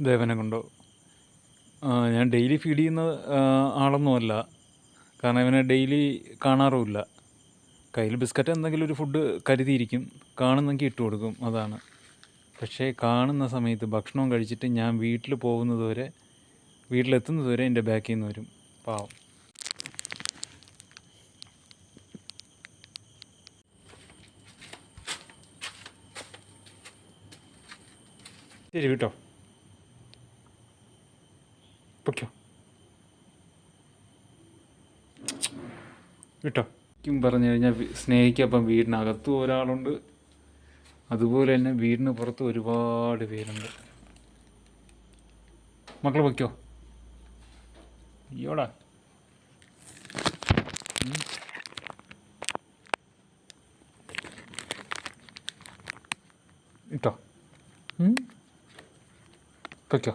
ദേവനെ കൊണ്ടോ? ഞാൻ ഡെയിലി ഫീഡ് ചെയ്യുന്ന ആളൊന്നുമല്ല. കാരണം ഇവനെ ഡെയിലി കാണാറുമില്ല. കയ്യിൽ ബിസ്ക്കറ്റ് എന്തെങ്കിലും ഒരു ഫുഡ് കരുതിയിരിക്കും, കാണുന്നെങ്കിൽ ഇട്ട് കൊടുക്കും, അതാണ്. പക്ഷേ കാണുന്ന സമയത്ത് ഭക്ഷണം കഴിച്ചിട്ട് ഞാൻ വീട്ടിലെത്തുന്നത് വരെ എൻ്റെ ബാക്കിൽ നിന്ന് വരും. പാവം. ശരി കേട്ടോ, പൊയ്ക്കോ കേട്ടോ. ശരിക്കും പറഞ്ഞു കഴിഞ്ഞാൽ സ്നേഹിക്കപ്പം വീടിനകത്തും ഒരാളുണ്ട്, അതുപോലെ തന്നെ വീടിന് പുറത്ത് ഒരുപാട് പേരുണ്ട്. മക്കൾ പൊയ്ക്കോ. അയ്യോടാ. ഇട്ടോ, പൊയ്ക്കോ.